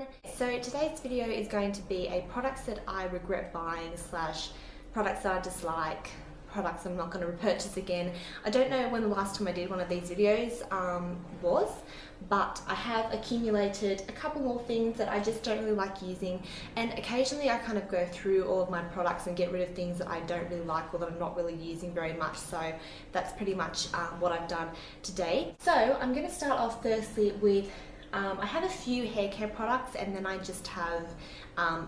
everyone. So today's video is going to be a products that I regret buying slash products that I dislike, products I'm not going to repurchase again. I don't know when the last time I did one of these videos was, but I have accumulated a couple more things that I just don't really like using, and occasionally I kind of go through all of my products and get rid of things that I don't really like or that I'm not really using very much. So that's pretty much what I've done today. So I'm going to start off firstly with I have a few hair care products, and then I just have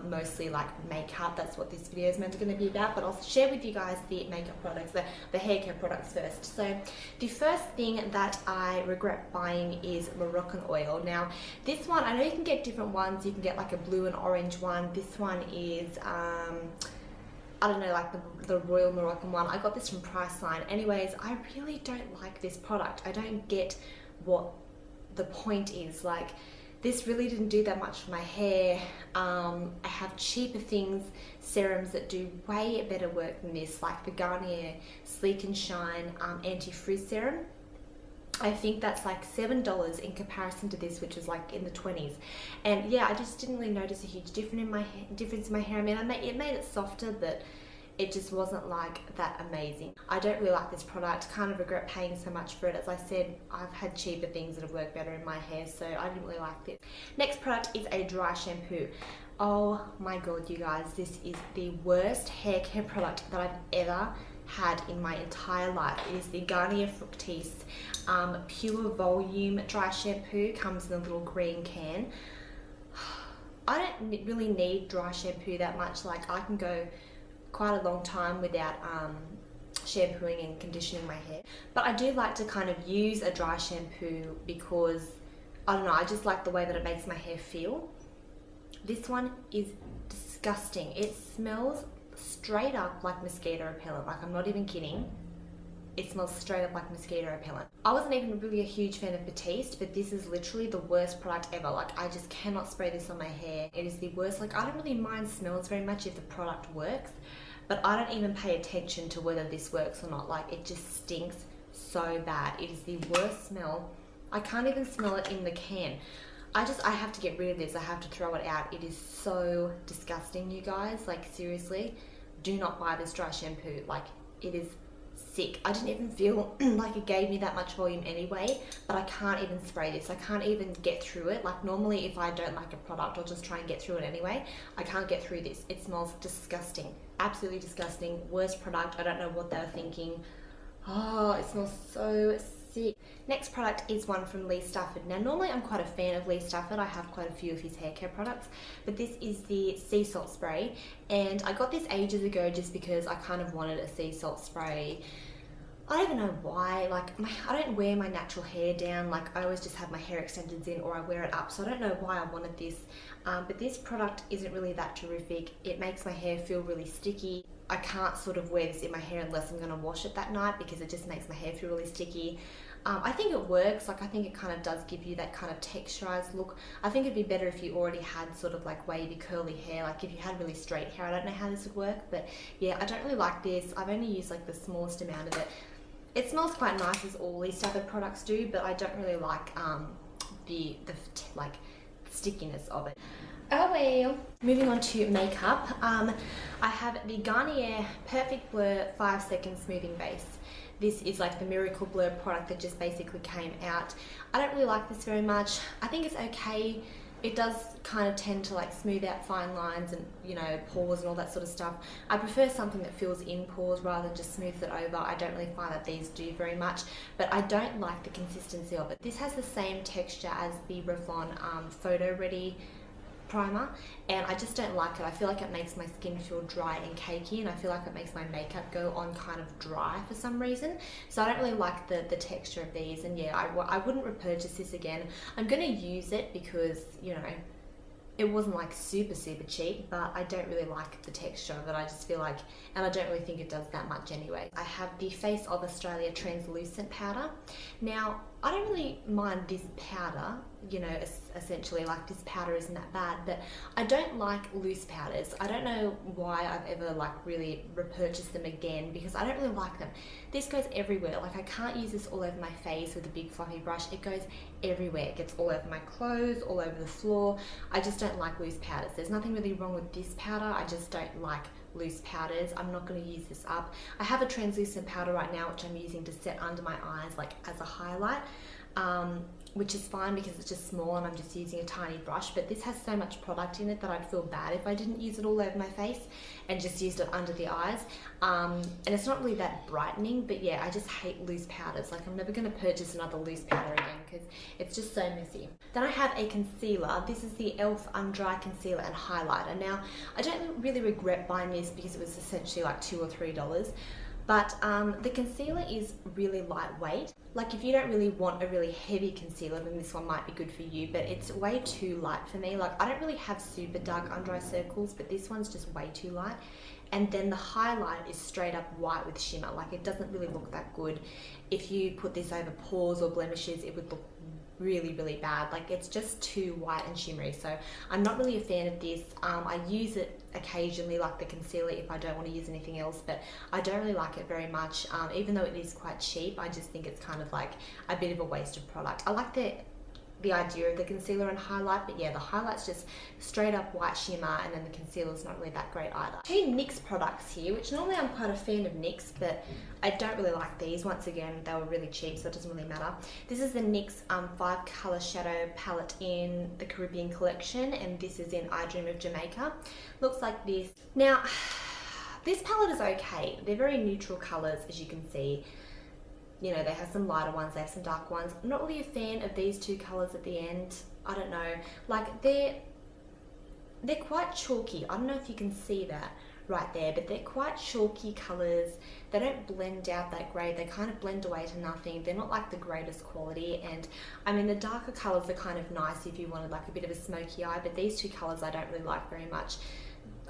mostly like makeup. That's what this video is meant to be about, but I'll share with you guys the makeup products, the hair care products first. So the first thing that I regret buying is Moroccan Oil. Now this one, I know you can get different ones. You can get like a blue and orange one. This one is I don't know, like the Royal Moroccan one. I got this from Priceline. Anyways, I really don't like this product. I don't get what the point is. Like, this really didn't do that much for my hair. I have cheaper things, serums that do way better work than this, like the Garnier Sleek and Shine Anti-Frizz Serum. I think that's like $7 in comparison to this, which was like in the 20s. And yeah, I just didn't really notice a huge difference in my hair. I mean, it made it softer, but it just wasn't like that amazing. I don't really like this product. Kind of regret paying so much for it. As I said, I've had cheaper things that have worked better in my hair, so I didn't really like this. Next product is a dry shampoo. Oh my god, you guys, this is the worst hair care product that I've ever had in my entire life. It is the Garnier Fructis Pure Volume Dry Shampoo. Comes in a little green can. I don't really need dry shampoo that much. Like, I can go quite a long time without shampooing and conditioning my hair, but I do like to kind of use a dry shampoo because I don't know, I just like the way that it makes my hair feel. This one is disgusting. It smells straight up like mosquito repellent. Like, I'm not even kidding. It smells straight up like mosquito repellent. I wasn't even really a huge fan of Batiste, but this is literally the worst product ever. Like, I just cannot spray this on my hair. It is the worst. Like, I don't really mind smells very much if the product works, but I don't even pay attention to whether this works or not. Like, it just stinks so bad. It is the worst smell. I can't even smell it in the can. I have to get rid of this. I have to throw it out. It is so disgusting, you guys. Like, seriously, do not buy this dry shampoo. Like, it is sick. I didn't even feel like it gave me that much volume anyway, but I can't even spray this. I can't even get through it. Like, normally if I don't like a product, I'll just try and get through it anyway. I can't get through this. It smells disgusting. Absolutely disgusting. Worst product. I don't know what they were thinking. Oh, it smells so sick. Next product is one from Lee Stafford. Now, normally I'm quite a fan of Lee Stafford. I have quite a few of his hair care products, but this is the sea salt spray, and I got this ages ago just because I kind of wanted a sea salt spray. I don't even know why. Like, I don't wear my natural hair down. Like, I always just have my hair extensions in, or I wear it up, so I don't know why I wanted this, but this product isn't really that terrific. It makes my hair feel really sticky. I can't sort of wear this in my hair unless I'm going to wash it that night, because it just makes my hair feel really sticky. I think it works. Like, I think it kind of does give you that kind of texturized look. I think it'd be better if you already had sort of like wavy curly hair. Like, if you had really straight hair, I don't know how this would work, but yeah, I don't really like this. I've only used like the smallest amount of it. It smells quite nice, as all these Stafford products do, but I don't really like the like stickiness of it. Oh well. Moving on to makeup, I have the Garnier Perfect Blur 5 Second Smoothing Base. This is like the Miracle Blur product that just basically came out. I don't really like this very much. I think it's okay. It does kind of tend to like smooth out fine lines and, you know, pores and all that sort of stuff. I prefer something that fills in pores rather than just smooths it over. I don't really find that these do very much, but I don't like the consistency of it. This has the same texture as the Revlon Photo Ready primer, and I just don't like it. I feel like it makes my skin feel dry and cakey, and I feel like it makes my makeup go on kind of dry for some reason. So I don't really like the texture of these, and yeah, I wouldn't repurchase this again. I'm going to use it because, you know, it wasn't like super cheap, but I don't really like the texture of it. I just feel like, and I don't really think it does that much anyway. I have the Face of Australia Translucent Powder. Now, I don't really mind this powder, you know, essentially, like, this powder isn't that bad, but I don't like loose powders. I don't know why I've ever like really repurchased them again, because I don't really like them. This goes everywhere. Like, I can't use this all over my face with a big fluffy brush. It goes everywhere. It gets all over my clothes, all over the floor. I just don't like loose powders. There's nothing really wrong with this powder. I just don't like loose powders. I'm not going to use this up. I have a translucent powder right now which I'm using to set under my eyes, like as a highlight, which is fine because it's just small and I'm just using a tiny brush, but this has so much product in it that I'd feel bad if I didn't use it all over my face and just used it under the eyes. And it's not really that brightening, but yeah, I just hate loose powders. Like, I'm never going to purchase another loose powder again because it's just so messy. Then I have a concealer. This is the e.l.f. Under Eye Concealer and Highlighter. Now, I don't really regret buying this because it was essentially like $2 or $3. But the concealer is really lightweight. Like, if you don't really want a really heavy concealer, then this one might be good for you, but it's way too light for me. Like, I don't really have super dark under eye circles, but this one's just way too light. And then the highlight is straight up white with shimmer. Like, it doesn't really look that good. If you put this over pores or blemishes, it would look really, really bad. Like, it's just too white and shimmery, so I'm not really a fan of this. I use it occasionally, like the concealer, if I don't want to use anything else, but I don't really like it very much. Even though it is quite cheap, I just think it's kind of like a bit of a waste of product. I like the idea of the concealer and highlight, but yeah, the highlight's just straight up white shimmer, and then the concealer's not really that great either. Two NYX products here, which normally I'm quite a fan of NYX, but I don't really like these. Once again, they were really cheap, so it doesn't really matter. This is the NYX 5 color shadow palette in the Caribbean collection, and this is in I Dream of Jamaica. Looks like this. Now, this palette is okay. They're very neutral colors, as you can see. You know, they have some lighter ones, they have some dark ones. I'm not really a fan of these two colours at the end. I don't know. Like, they're quite chalky. I don't know if you can see that right there, but they're quite chalky colours. They don't blend out that great. They kind of blend away to nothing. They're not like the greatest quality. And I mean, the darker colours are kind of nice if you wanted like a bit of a smoky eye, but these two colours I don't really like very much.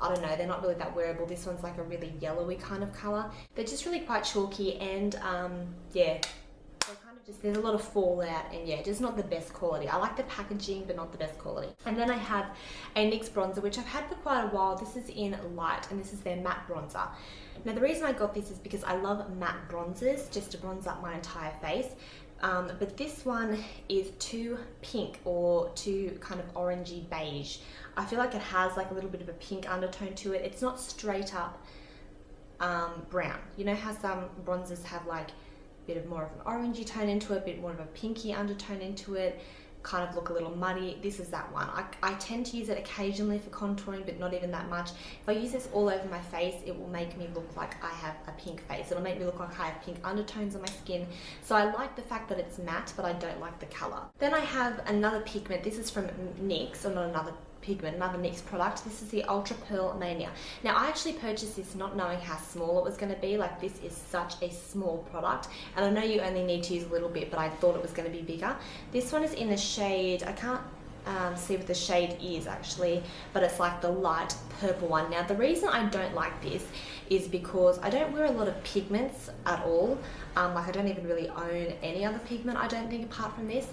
I don't know, they're not really that wearable. This one's like a really yellowy kind of colour. They're just really quite chalky, and yeah, they're kind of just, there's a lot of fallout, and yeah, just not the best quality. I like the packaging, but not the best quality. And then I have a NYX bronzer, which I've had for quite a while. This is in Light, and this is their matte bronzer. Now, the reason I got this is because I love matte bronzers, just to bronze up my entire face. But this one is too pink or too kind of orangey beige. I feel like it has like a little bit of a pink undertone to it. It's not straight up brown. You know how some bronzers have like a bit of more of an orangey tone into it, a bit more of a pinky undertone into it, kind of look a little muddy. This is that one. I tend to use it occasionally for contouring, but not even that much. If I use this all over my face, it will make me look like I have a pink face. It'll make me look like I have pink undertones on my skin. So I like the fact that it's matte, but I don't like the color. Then I have another pigment. This is from NYX, or not another pigment, another NYX product. This is the Ultra Pearl Mania. Now, I actually purchased this not knowing how small it was going to be. Like, this is such a small product, and I know you only need to use a little bit, but I thought it was going to be bigger. This one is in the shade, I can't see what the shade is actually, but it's like the light purple one. Now, the reason I don't like this is because I don't wear a lot of pigments at all. Like, I don't even really own any other pigment, I don't think, apart from this.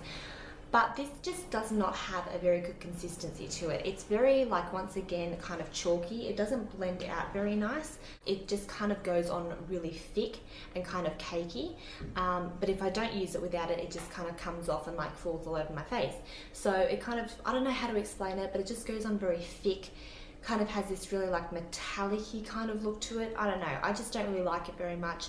But this just does not have a very good consistency to it. It's very, like, once again, kind of chalky. It doesn't blend out very nice. It just kind of goes on really thick and kind of cakey. But if I don't use it without it, it just kind of comes off and like falls all over my face. So it kind of, I don't know how to explain it, but it just goes on very thick, kind of has this really like metallic-y kind of look to it. I don't know. I just don't really like it very much.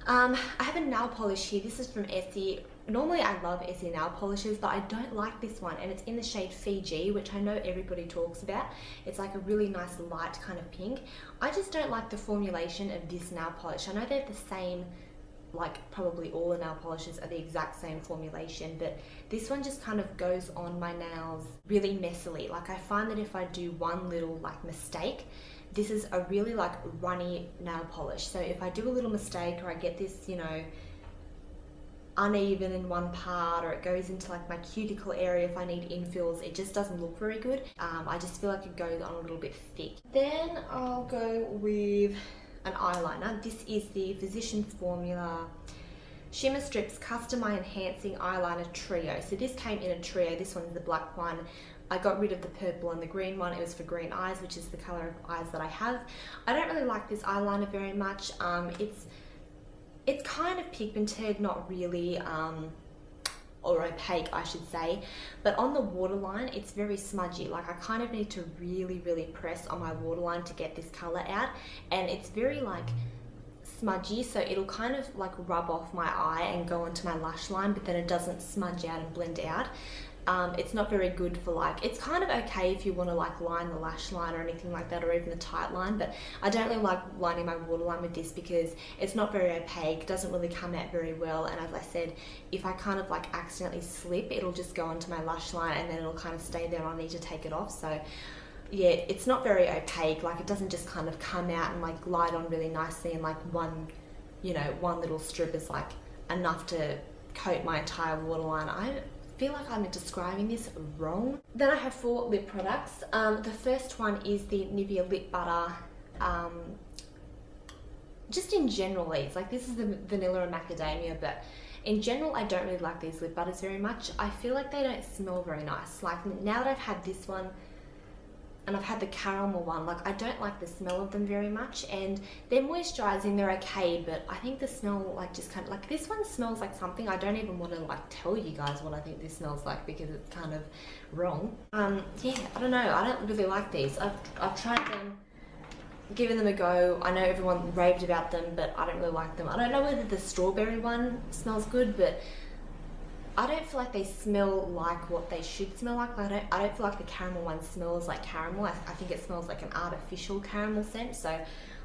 I have a nail polish here. This is from Essie. Normally I love Essie nail polishes, but I don't like this one, and it's in the shade Fiji, which I know everybody talks about. It's like a really nice light kind of pink. I just don't like the formulation of this nail polish. I know they're the same, like probably all the nail polishes are the exact same formulation, but this one just kind of goes on my nails really messily. Like, I find that if I do one little like mistake, this is a really like runny nail polish. So if I do a little mistake, or I get this, you know, uneven in one part, or it goes into like my cuticle area if I need infills, it just doesn't look very good. I just feel like it goes on a little bit thick. Then I'll go with an eyeliner. This is the Physicians Formula Shimmer Strips Custom Eye Enhancing Eyeliner Trio. So this came in a trio. This one's the black one. I got rid of the purple and the green one. It was for green eyes, which is the color of eyes that I have. I don't really like this eyeliner very much. It's kind of pigmented, not really, or opaque I should say, but on the waterline it's very smudgy. Like I kind of need to really press on my waterline to get this color out, and it's very like smudgy, so it'll kind of like rub off my eye and go onto my lash line, but then it doesn't smudge out and blend out. It's not very good for like, it's kind of okay if you want to like line the lash line or anything like that, or even the tight line, but I don't really like lining my waterline with this because it's not very opaque, doesn't really come out very well, and as I said, if I kind of like accidentally slip, it'll just go onto my lash line and then it'll kind of stay there and I need to take it off. So yeah, it's not very opaque, like it doesn't just kind of come out and like glide on really nicely, and like one, you know, one little strip is like enough to coat my entire waterline. I feel like I'm describing this wrong. Then I have 4 lip products. The first one is the Nivea Lip Butter. Just in general, these, like this is the vanilla and macadamia, but in general I don't really like these lip butters very much. I feel like they don't smell very nice. Like now that I've had this one and I've had the caramel one, like I don't like the smell of them very much, and they're moisturizing, they're okay, but I think the smell like just kind of like, this one smells like something. I don't even want to like tell you guys what I think this smells like because it's kind of wrong. Yeah, I don't know, I don't really like these. I've tried them, given them a go. I know everyone raved about them, but I don't really like them. I don't know whether the strawberry one smells good, but I don't feel like they smell like what they should smell like. I don't feel like the caramel one smells like caramel. I think it smells like an artificial caramel scent, so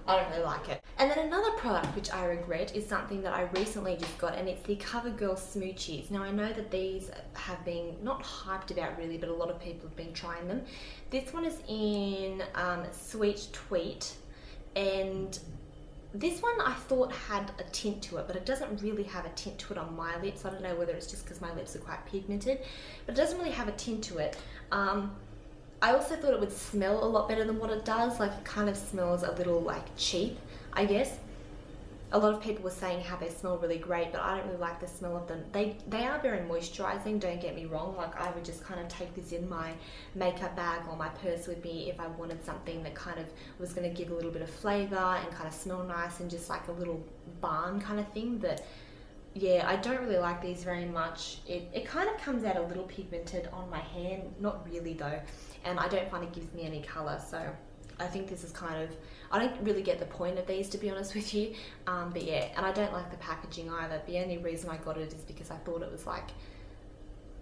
I don't really like it. And then another product which I regret is something that I recently just got, and it's the CoverGirl Smoochies. Now I know that these have been not hyped about really, but a lot of people have been trying them. This one is in Sweet Tweet, and this one I thought had a tint to it, but it doesn't really have a tint to it on my lips. I don't know whether it's just because my lips are quite pigmented, but it doesn't really have a tint to it. I also thought it would smell a lot better than what it does. Like it kind of smells a little like cheap, I guess. A lot of people were saying how they smell really great, but I don't really like the smell of them. They are very moisturizing, don't get me wrong. Like I would just kind of take this in my makeup bag or my purse with me if I wanted something that kind of was going to give a little bit of flavor and kind of smell nice and just like a little balm kind of thing. But yeah, I don't really like these very much. It kind of comes out a little pigmented on my hand, not really though, and I don't find it gives me any color, so I think this is kind of, I don't really get the point of these, to be honest with you. But yeah, and I don't like the packaging either. The only reason I got it is because I thought it was like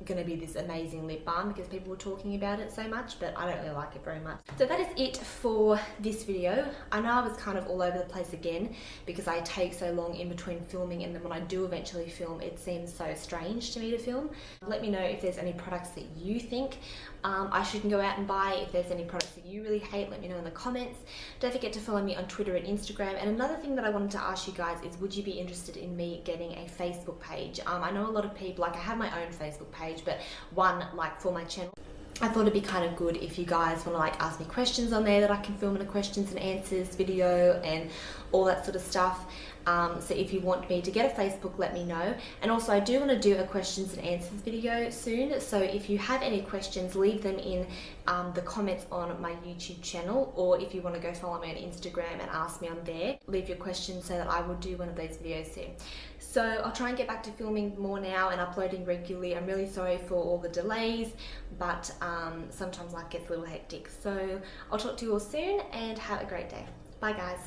gonna be this amazing lip balm because people were talking about it so much, but I don't really like it very much. So that is it for this video. I know I was kind of all over the place again because I take so long in between filming, and then when I do eventually film, it seems so strange to me to film. Let me know if there's any products that you think I shouldn't go out and buy. If there's any products that you really hate, let me know in the comments. Don't forget to follow me on Twitter and Instagram. And another thing that I wanted to ask you guys is, would you be interested in me getting a Facebook page? I know a lot of people, like I have my own Facebook page, but one like for my channel. I thought it'd be kind of good if you guys want to like ask me questions on there that I can film in a questions and answers video and all that sort of stuff. So if you want me to get a Facebook, let me know. And also I do want to do a questions and answers video soon, so if you have any questions, leave them in the comments on my YouTube channel, or if you want to go follow me on Instagram and ask me on there, leave your questions so that I will do one of those videos soon. So I'll try and get back to filming more now and uploading regularly. I'm really sorry for all the delays, but sometimes life gets a little hectic. So I'll talk to you all soon and have a great day. Bye guys.